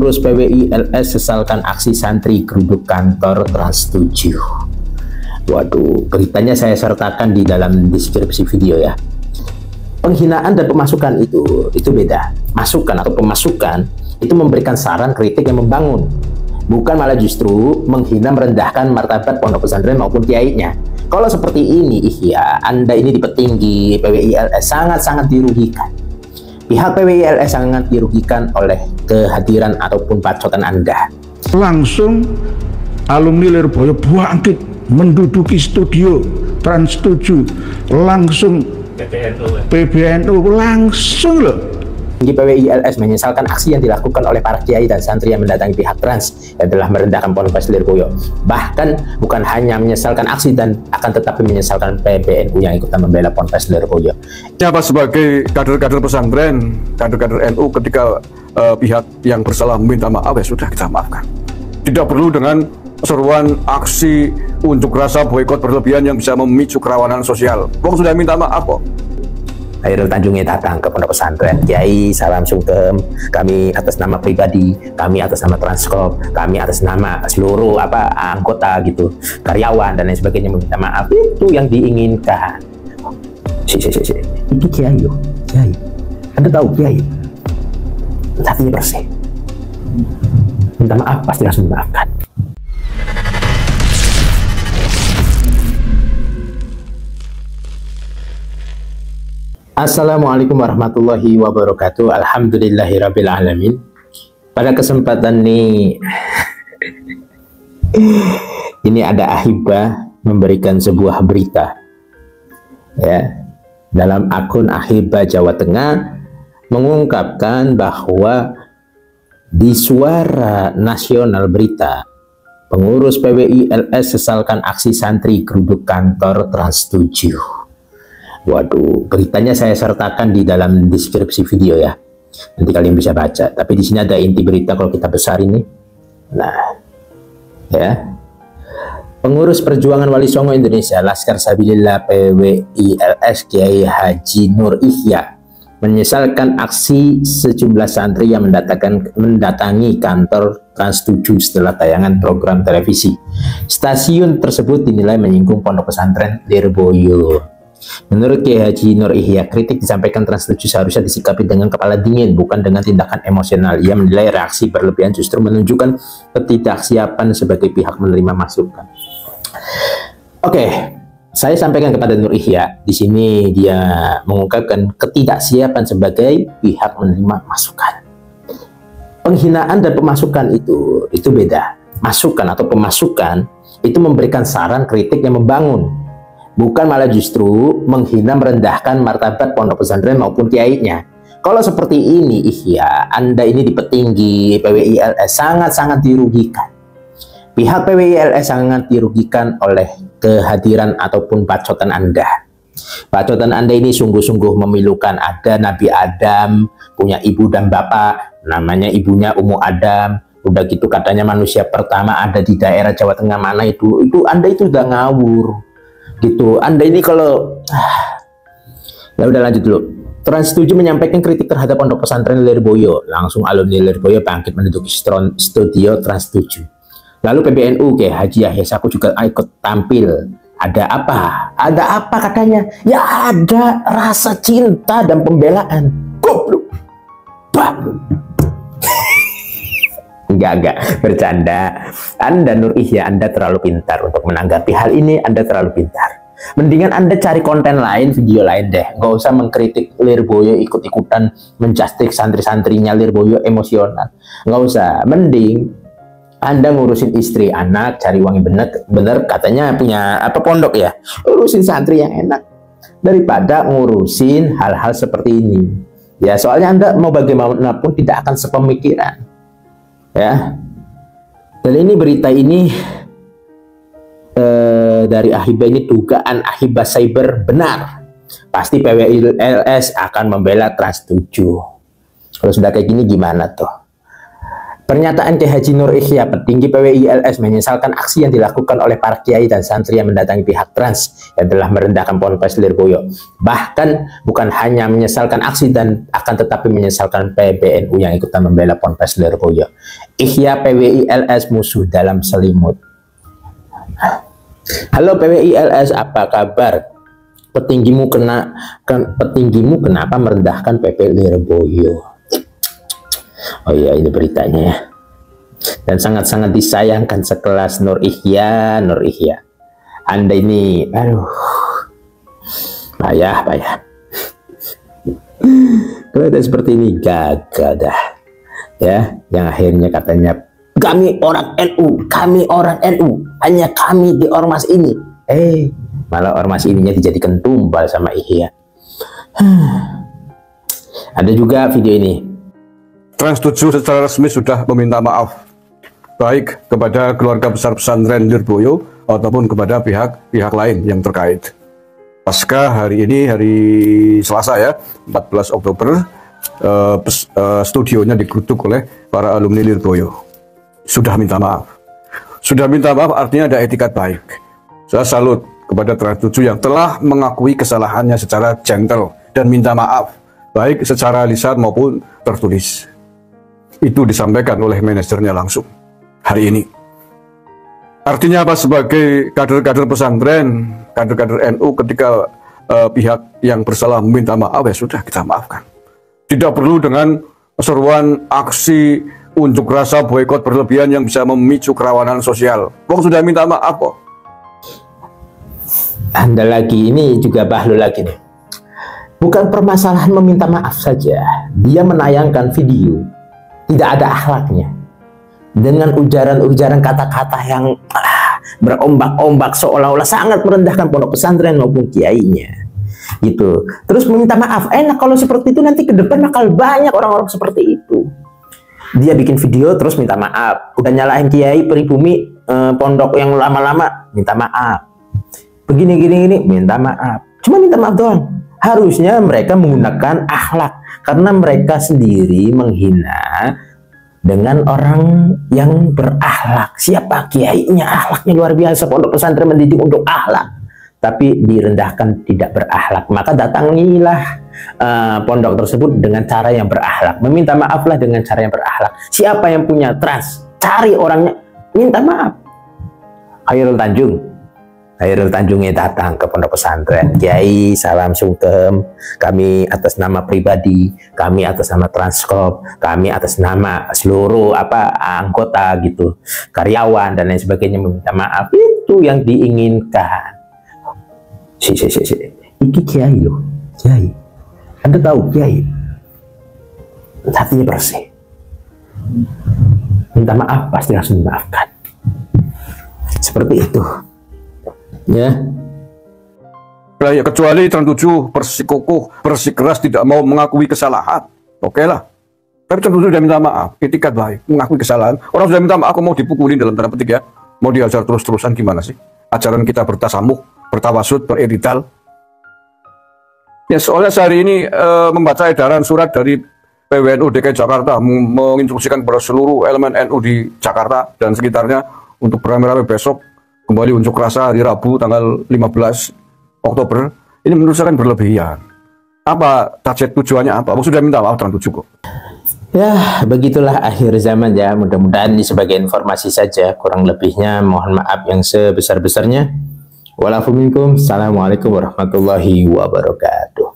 Pengurus PWI LS sesalkan aksi santri geruduk kantor Trans 7. Waduh, beritanya saya sertakan di dalam deskripsi video ya. Penghinaan dan pemasukan itu beda. Masukan atau pemasukan itu memberikan saran kritik yang membangun, bukan malah justru menghina merendahkan martabat pondok pesantren maupun kiainya. Kalau seperti ini, iya, Anda ini di petinggi PWI LS sangat-sangat dirugikan. Pihak PWI LS sangat dirugikan oleh kehadiran ataupun bacotan Anda. Langsung alumni Lirboyo bangkit menduduki studio Trans 7, langsung PBNU langsung loh. PWI LS menyesalkan aksi yang dilakukan oleh para kiai dan santri yang mendatangi pihak Trans yang telah merendahkan Ponpes Lirboyo. Bahkan bukan hanya menyesalkan aksi dan akan tetapi menyesalkan PBNU yang ikutan membela Ponpes Lirboyo. Siapa sebagai kader-kader pesantren, kader-kader NU ketika pihak yang bersalah meminta maaf, ya sudah kita maafkan. Tidak perlu dengan seruan aksi unjuk rasa boikot berlebihan yang bisa memicu kerawanan sosial. Wong sudah minta maaf kok. Hairul Tanjungnya datang ke pondok pesantren. Kiai, salam sungkem. Kami atas nama pribadi, kami atas nama Transkop, kami atas nama seluruh anggota gitu, karyawan dan lain sebagainya meminta maaf. Itu yang diinginkan. Itu Kiai loh, Kiai. Anda tahu Kiai? Hatinya bersih. Minta maaf pasti langsung dimaafkan. Assalamualaikum warahmatullahi wabarakatuh. Alhamdulillahirabbil alamin. Pada kesempatan ini ada Ahibah memberikan sebuah berita ya, dalam akun Ahibah Jawa Tengah mengungkapkan bahwa di Suara Nasional Berita, pengurus PWI LS sesalkan aksi santri geruduk kantor Trans 7. Waduh, beritanya saya sertakan di dalam deskripsi video ya. Nanti kalian bisa baca. Tapi di sini ada inti berita kalau kita besar ini. Nah, ya. Pengurus Perjuangan Wali Songo Indonesia Laskar Sabilillah PWI LS Kiai Haji Nur Ihya menyesalkan aksi sejumlah santri yang mendatangi kantor Trans 7 setelah tayangan program televisi. Stasiun tersebut dinilai menyinggung pondok pesantren Lirboyo. Menurut Kiai Haji Nur Ihya, kritik disampaikan Trans 7 seharusnya disikapi dengan kepala dingin, bukan dengan tindakan emosional. Ia menilai reaksi berlebihan justru menunjukkan ketidaksiapan sebagai pihak menerima masukan. Oke, saya sampaikan kepada Nur Ihya. Di sini dia mengungkapkan ketidaksiapan sebagai pihak menerima masukan. Penghinaan dan pemasukan itu beda. Masukan atau pemasukan itu memberikan saran kritik yang membangun, bukan malah justru menghina merendahkan martabat pondok pesantren maupun kiainya. Kalau seperti ini, iya, Anda ini di petinggi PWI LS sangat-sangat dirugikan. Pihak PWI LS sangat dirugikan oleh kehadiran ataupun bacotan Anda. Bacotan Anda ini sungguh-sungguh memilukan. Ada Nabi Adam, punya ibu dan bapak, namanya ibunya Ummu Adam. Udah gitu katanya manusia pertama ada di daerah Jawa Tengah mana itu Anda itu udah ngawur. Gitu. Anda ini kalau ya udah lanjut dulu. Trans 7 menyampaikan kritik terhadap pondok pesantren Lirboyo. Langsung alumni Lirboyo bangkit menduduki studio Trans 7. Lalu PBNU Kiai Haji Yahya Stakuf juga ikut tampil. Ada apa? Ada apa katanya? Ya ada rasa cinta dan pembelaan. Goblok. Enggak, bercanda. Anda Nur Ihya, Anda terlalu pintar untuk menanggapi hal ini. Anda terlalu pintar. Mendingan Anda cari konten lain, video lain deh. Nggak usah mengkritik Lirboyo, ikut-ikutan menjustik santri-santrinya Lirboyo emosional. Nggak usah. Mending Anda ngurusin istri, anak, cari uang yang bener katanya punya pondok ya. Urusin santri yang enak daripada ngurusin hal-hal seperti ini. Ya, soalnya Anda mau bagaimanapun tidak akan sepemikiran. Ya, dan ini berita ini dari Ahibah ini dugaan Ahibah Cyber benar. Pasti PWI LS akan membela Trans 7. Kalau sudah kayak gini gimana tuh? Pernyataan Kiai Haji Nur Ihya, petinggi PWI-LS, menyesalkan aksi yang dilakukan oleh para kiai dan santri yang mendatangi pihak trans yang telah merendahkan Ponpes Lirboyo. Bahkan bukan hanya menyesalkan aksi dan akan tetapi menyesalkan PBNU yang ikutan membela Ponpes Lirboyo. Ihya, PWI-LS musuh dalam selimut. Halo PWI-LS, apa kabar? Petinggimu kenapa merendahkan PP Lirboyo? Oh iya, ini beritanya ya. Dan sangat-sangat disayangkan sekelas Nur Ihya. Anda ini, aduh, payah. Kalau ada seperti ini gagal dah. Ya, yang akhirnya katanya kami orang NU, hanya kami di ormas ini. Malah ormas ininya dijadikan tumbal sama Ihya. Ada juga video ini. Trans 7 secara resmi sudah meminta maaf, baik kepada keluarga besar pesantren Lirboyo ataupun kepada pihak lain yang terkait. Pasca hari ini, hari Selasa ya, 14 Oktober, studionya digeruduk oleh para alumni Lirboyo. Sudah minta maaf. Sudah minta maaf artinya ada etikat baik. Saya salut kepada Trans 7 yang telah mengakui kesalahannya secara gentle dan minta maaf, baik secara lisan maupun tertulis. Itu disampaikan oleh manajernya langsung hari ini. Artinya apa? Sebagai kader-kader pesantren, kader-kader NU, ketika pihak yang bersalah meminta maaf, ya sudah, kita maafkan. Tidak perlu dengan seruan aksi unjuk rasa boikot berlebihan yang bisa memicu kerawanan sosial. Wong sudah minta maaf kok. Anda lagi, ini juga Bahlul lagi nih. Bukan permasalahan meminta maaf saja, dia menayangkan video tidak ada akhlaknya dengan ujaran-ujaran kata-kata yang berombak-ombak seolah-olah sangat merendahkan pondok pesantren maupun kiainya gitu. Terus meminta maaf, enak kalau seperti itu, nanti ke depan bakal banyak orang-orang seperti itu. Dia bikin video terus minta maaf, udah nyalahin kiai pribumi pondok yang lama-lama, minta maaf, begini minta maaf, cuma minta maaf doang. Harusnya mereka menggunakan akhlak, karena mereka sendiri menghina dengan orang yang berakhlak. Siapa kiainya akhlaknya luar biasa, pondok pesantren mendidik untuk akhlak, tapi direndahkan, tidak berakhlak. Maka datangilah pondok tersebut dengan cara yang berakhlak, meminta maaflah dengan cara yang berakhlak. Siapa yang punya trust, cari orangnya, minta maaf. Khairul Tanjungnya datang ke pondok pesantren. Kiai, salam sungkem. Kami atas nama pribadi, kami atas nama Transkop, kami atas nama seluruh anggota gitu, karyawan dan lain sebagainya meminta maaf. Itu yang diinginkan. Iki kiai loh, kiai. Anda tahu kiai? Hatinya bersih. Minta maaf pasti langsung dimaafkan. Seperti itu. Ya. Ya, kecuali Trans 7 bersikukuh, bersikeras tidak mau mengakui kesalahan. Oke lah. Tapi Trans 7 sudah minta maaf, etikat baik, mengakui kesalahan. Orang sudah minta maaf, aku mau dipukulin dalam tanda petik ya. Mau diajar terus-terusan gimana sih? Ajaran kita bertasamuh, bertawasud, beridal. Ya, soalnya sehari ini membaca edaran surat dari PWNU DKI Jakarta menginstruksikan kepada seluruh elemen NU di Jakarta dan sekitarnya untuk beramai-ramai besok kembali unjuk rasa hari Rabu tanggal 15 Oktober. Ini menurut saya kan berlebihan. Apa target tujuannya apa? Sudah minta maaf Trans 7 kok. Ya, begitulah akhir zaman ya. Mudah-mudahan ini sebagai informasi saja. Kurang lebihnya mohon maaf yang sebesar-besarnya. Walaupun minkum. Assalamualaikum warahmatullahi wabarakatuh.